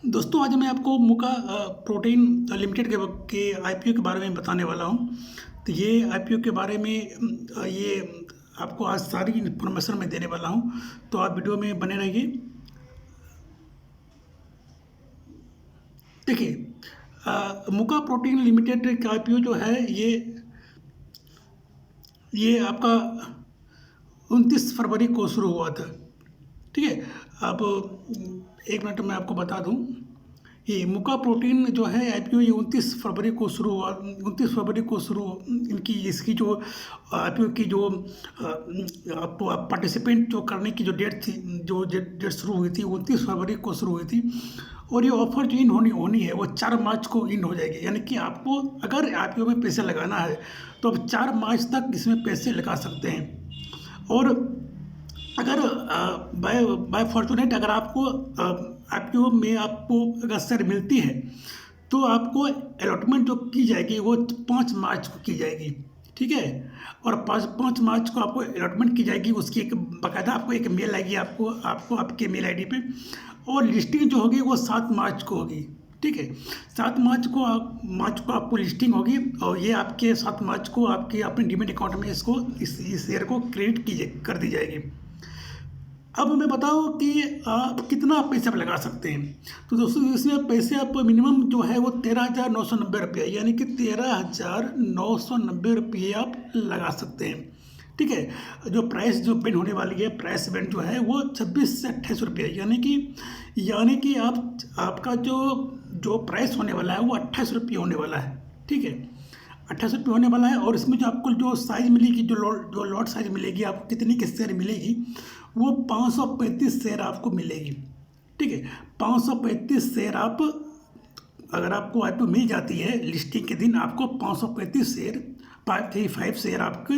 दोस्तों, आज मैं आपको मुका प्रोटीन लिमिटेड के आईपीओ के बारे में बताने वाला हूँ। तो ये आईपीओ के बारे में ये आपको आज सारी इन्फॉर्मेशन मैं देने वाला हूँ, तो आप वीडियो में बने रहिए। देखिए, मुका प्रोटीन लिमिटेड का आईपीओ जो है ये आपका 29 फरवरी को शुरू हुआ था। ठीक है। अब एक मिनट में आपको बता दूं, ये मुका प्रोटीन जो है आईपीओ ये 29 फरवरी को शुरू हुआ। 29 फरवरी को शुरू इनकी इसकी जो आईपीओ की जो पार्टिसिपेंट जो करने की जो डेट थी, जो डेट शुरू हुई थी 29 फरवरी को शुरू हुई थी। और ये ऑफर जो इन होनी है वो 4 मार्च को इन हो जाएगी। यानी कि आपको अगर आईपीओ में पैसे लगाना है तो आप 4 मार्च तक इसमें पैसे लगा सकते हैं। और अगर बाय फॉर्चुनेट अगर आपको आईपीओ में आपको अगर शेयर मिलती है तो आपको अलॉटमेंट जो की जाएगी वो 5 मार्च को की जाएगी। ठीक है। और 5 मार्च को आपको अलॉटमेंट की जाएगी। उसकी एक बाकायदा आपको एक मेल आएगी आपको आपके मेल आईडी पे। और लिस्टिंग जो होगी वो 7 मार्च को होगी। ठीक है। 7 मार्च को आपको लिस्टिंग होगी और ये आपके 7 मार्च को आपके अपने डीमैट अकाउंट में इस शेयर को क्रेडिट कर दी जाएगी। अब हमें बताओ कि आप कितना पैसे आप लगा सकते हैं। तो दोस्तों, इसमें पैसे आप मिनिमम जो है वो 13,990 रुपये, यानी कि 13,990 रुपये आप लगा सकते हैं। ठीक है। जो प्राइस जो बेंड होने वाली है, प्राइस बेंड जो है वो 26 से 28 रुपये, यानी कि आपका जो प्राइस होने वाला है वो 28 रुपये होने वाला है। ठीक है। 28 रुपये होने वाला है। और इसमें जो आपको जो साइज़ मिलेगी, जो लॉट साइज़ मिलेगी, आपको कितनी की शेयर मिलेगी, वो 535 शेयर आपको मिलेगी। ठीक है। 535 शेयर अगर आपको आईपीओ मिल जाती है लिस्टिंग के दिन, आपको 535 शेयर 535 शेयर आपके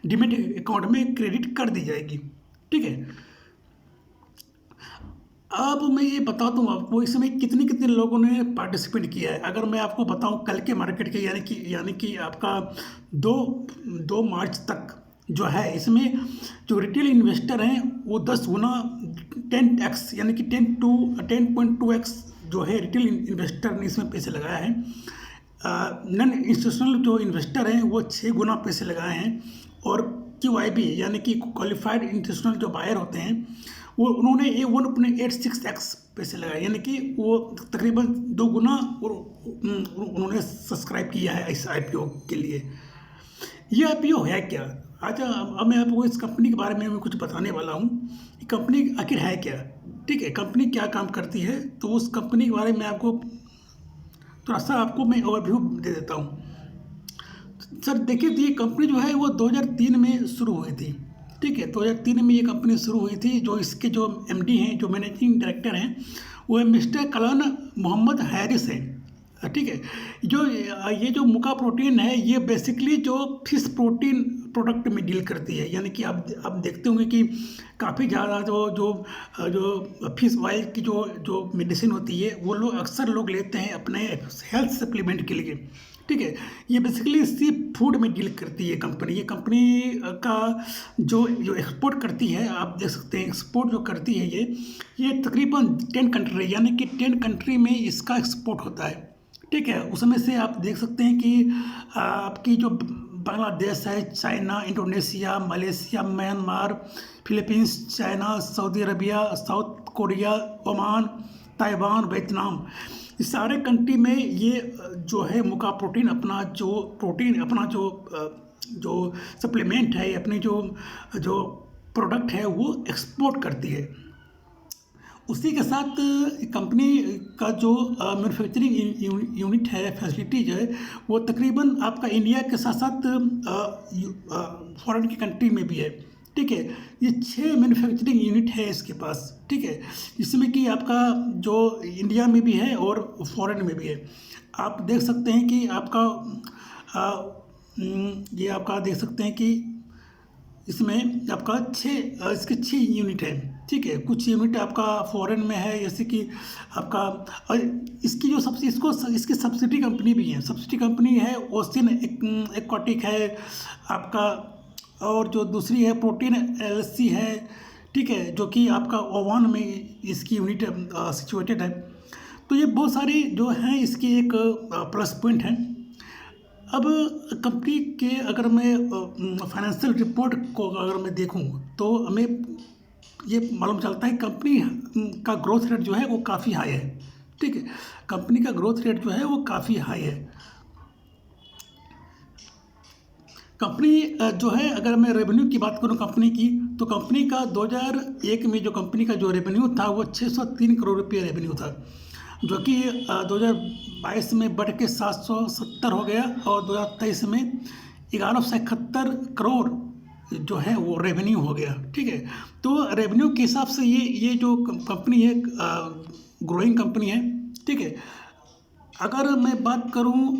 डीमैट अकाउंट में क्रेडिट कर दी जाएगी। ठीक है। अब मैं ये बता दूं आपको इसमें कितने लोगों ने पार्टिसिपेट किया है। अगर मैं आपको बताऊं कल के मार्केट के, यानी कि आपका 2 मार्च तक जो है, इसमें जो रिटेल इन्वेस्टर हैं वो 10 गुना 10x यानी कि 10.2x जो है रिटेल इन्वेस्टर ने इसमें पैसे लगाया है। नॉन इंस्टीट्यूशनल जो इन्वेस्टर हैं वो 6 गुना पैसे लगाए हैं। और QIB यानी कि क्वालिफाइड इंस्टीट्यूशनल जो बायर होते हैं वो उन्होंने 1.86x पैसे लगाए, यानी कि वो तकरीबन 2 गुना उन्होंने सब्सक्राइब किया है इस आईपीओ के लिए। ये आईपीओ है क्या? अच्छा, अब मैं आपको इस कंपनी के बारे में मैं कुछ बताने वाला हूँ। ये कंपनी आखिर है क्या? ठीक है। कंपनी क्या काम करती है, तो उस कंपनी के बारे में आपको थोड़ा सा मैं ओवरव्यू दे देता हूँ। सर देखिए, तो ये कंपनी जो है वो 2003 में शुरू हुई थी। ठीक है। 2003 में ये कंपनी शुरू हुई थी। जो इसके जो MD हैं, जो मैनेजिंग डायरेक्टर हैं, वो मिस्टर कलान मोहम्मद हैरिस हैं। ठीक है। ये जो मुका प्रोटीन है ये बेसिकली जो फिश प्रोटीन प्रोडक्ट में डील करती है। यानी कि आप देखते होंगे कि काफ़ी ज़्यादा जो फिश ऑयल की जो मेडिसिन होती है वो अक्सर लोग लेते हैं अपने हेल्थ सप्लीमेंट के लिए। ठीक है। ये बेसिकली सी फूड में डील करती है कंपनी। ये कंपनी का जो एक्सपोर्ट करती है, आप देख सकते हैं एक्सपोर्ट जो करती है ये तकरीबन 10 कंट्री, यानी कि 10 कंट्री में इसका एक्सपोर्ट होता है। ठीक है। उसमें से आप देख सकते हैं कि आपकी जो बांग्लादेश है, China, Indonesia, Malaysia, Myanmar, Philippines, China, Saudi Arabia, south Korea, Oman, Taiwan, Vietnam, इस सारे कंट्री में ये जो है मुका प्रोटीन अपना जो सप्लीमेंट है, अपनी जो प्रोडक्ट है वो एक्सपोर्ट करती है। उसी के साथ कंपनी का जो मैन्युफैक्चरिंग यूनिट है, फैसिलिटी जो है, वो तकरीबन आपका इंडिया के साथ साथ फॉरेन की कंट्री में भी है। ठीक है। ये 6 मैन्युफैक्चरिंग यूनिट है इसके पास। ठीक है। जिसमें कि आपका जो इंडिया में भी है और फॉरेन में भी है। आप देख सकते हैं कि ये आपका देख सकते हैं कि इसमें आपका इसके 6 यूनिट है। ठीक है। कुछ यूनिट आपका फॉरेन में है, जैसे कि आपका और इसकी जो इसकी सब्सिडी कंपनी भी है। सब्सिडी कंपनी है ओशियन एक्वाटिक है आपका, और जो दूसरी है प्रोटीन LLC है। ठीक है। जो कि आपका ओमान में इसकी यूनिट सिचुएटेड है। तो ये बहुत सारी जो हैं इसकी एक प्लस पॉइंट हैं। अब कंपनी के अगर मैं फाइनेंशियल रिपोर्ट को अगर मैं देखूं तो हमें ये मालूम चलता है कंपनी का ग्रोथ रेट जो है वो काफ़ी हाई है। ठीक है, कंपनी का ग्रोथ रेट जो है वो काफ़ी हाई है। कंपनी जो है, अगर मैं रेवेन्यू की बात करूं कंपनी की, तो कंपनी का 2001 में जो कंपनी का जो रेवेन्यू था वो 603 करोड़ रुपये रेवेन्यू था, जो कि 2022 में बढ़ के 770 हो गया और 2023 में 1171 करोड़ जो है वो रेवेन्यू हो गया। ठीक है, तो रेवेन्यू के हिसाब से ये जो कंपनी है ग्रोइंग कंपनी है। ठीक है, अगर मैं बात करूं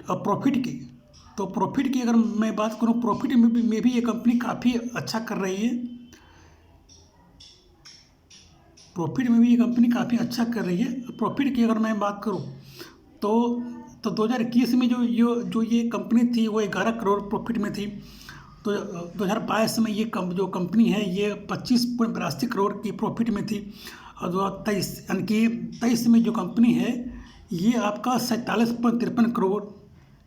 प्रॉफिट की, तो प्रॉफिट की अगर मैं बात करूं, प्रॉफिट में भी ये कंपनी काफ़ी अच्छा कर रही है। प्रॉफिट में भी ये कंपनी काफ़ी अच्छा कर रही है। प्रॉफिट की अगर मैं बात करूं तो 2021 में जो ये कंपनी थी वो 11 करोड़ प्रॉफिट में थी। तो 2022 में ये जो कंपनी है ये 25.82 करोड़ की प्रॉफिट में थी। और 2023 यानी कि 23 में जो कंपनी है ये आपका 47.53 करोड़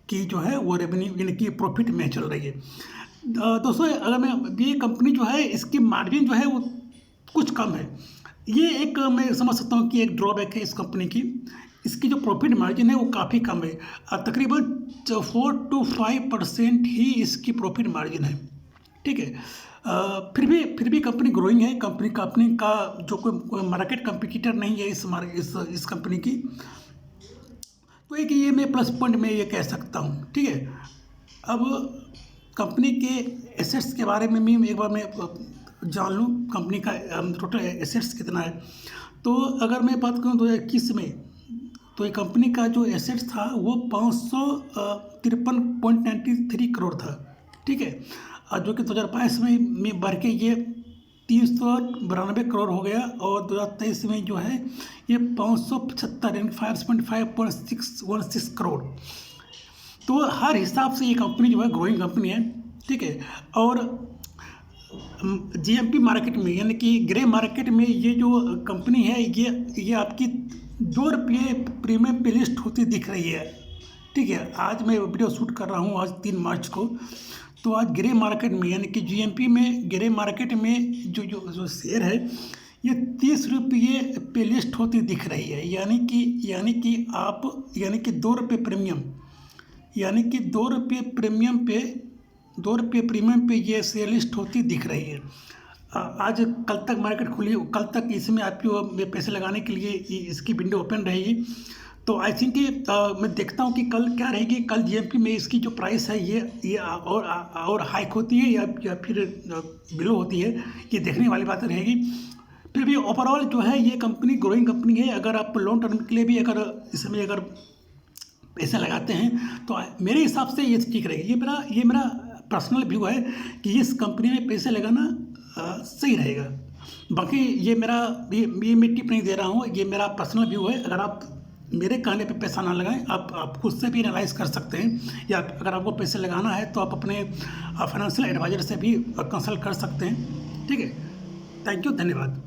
की जो है वो रेवेन्यू यानी कि प्रॉफिट में चल रही है। दोस्तों, अगर मैं ये कंपनी जो है इसकी मार्जिन जो है वो कुछ कम है। ये एक मैं समझ सकता हूँ कि एक ड्रॉबैक है इस कंपनी की। इसकी जो प्रॉफिट मार्जिन है वो काफ़ी कम है, तकरीबन 4 to 5% ही इसकी प्रॉफिट मार्जिन है। ठीक है, फिर भी कंपनी ग्रोइंग है। कंपनी का जो कोई मार्केट कंपटीटर नहीं है इस कंपनी की। तो एक ये मैं प्लस पॉइंट में ये कह सकता हूँ। ठीक है, अब कंपनी के एसेट्स के बारे में भी एक बार मैं जान लूँ, कंपनी का टोटल एसेट्स कितना है। तो अगर मैं बात करूँ 2021 में, तो ये कंपनी का जो एसेट्स था वो 553.93 करोड़ था। ठीक है, और जो कि 2022 में बढ़ के ये 392 करोड़ हो गया और 2023 में जो है ये 575 यानी 5.616 करोड़। तो हर हिसाब से ये कंपनी जो है ग्रोइंग कंपनी है। ठीक है, और जीएमपी मार्केट में यानी कि ग्रे मार्केट में ये जो कंपनी है ये आपकी ₹2 प्रीमियम पे लिस्ट होती दिख रही है। ठीक है, आज मैं वीडियो शूट कर रहा हूँ आज 3 मार्च को। तो आज ग्रे मार्केट में यानी कि जीएमपी में ग्रे मार्केट में जो शेयर है ये ₹30 पे लिस्ट होती दिख रही है। यानी कि ₹2 प्रीमियम, यानी कि ₹2 प्रीमियम पे ये शेयर लिस्ट होती दिख रही है। आज कल तक मार्केट खुली, कल तक इसमें आपको पैसे लगाने के लिए इसकी विंडो ओपन रहेगी। तो आई थिंक मैं देखता हूँ कि कल क्या रहेगी। कल जीएमपी में इसकी जो प्राइस है ये और हाइक होती है या फिर बिलो होती है, ये देखने वाली बात रहेगी। फिर भी ओवरऑल जो है ये कंपनी ग्रोइंग कंपनी है। अगर आप लॉन्ग टर्म के लिए भी अगर इसमें अगर पैसे लगाते हैं तो मेरे हिसाब से ये ठीक रहेगी। ये मेरा पर्सनल व्यू है कि इस कंपनी में पैसे लगाना सही रहेगा। बाकी ये मैं टिप नहीं दे रहा हूँ, ये मेरा पर्सनल व्यू है। अगर आप मेरे कहने पे पैसा ना लगाएं, आप खुद से भी एनालाइज कर सकते हैं, या अगर आपको पैसे लगाना है तो आप अपने फाइनेंशियल एडवाइजर से भी कंसल्ट कर सकते हैं। ठीक है, थैंक यू, धन्यवाद।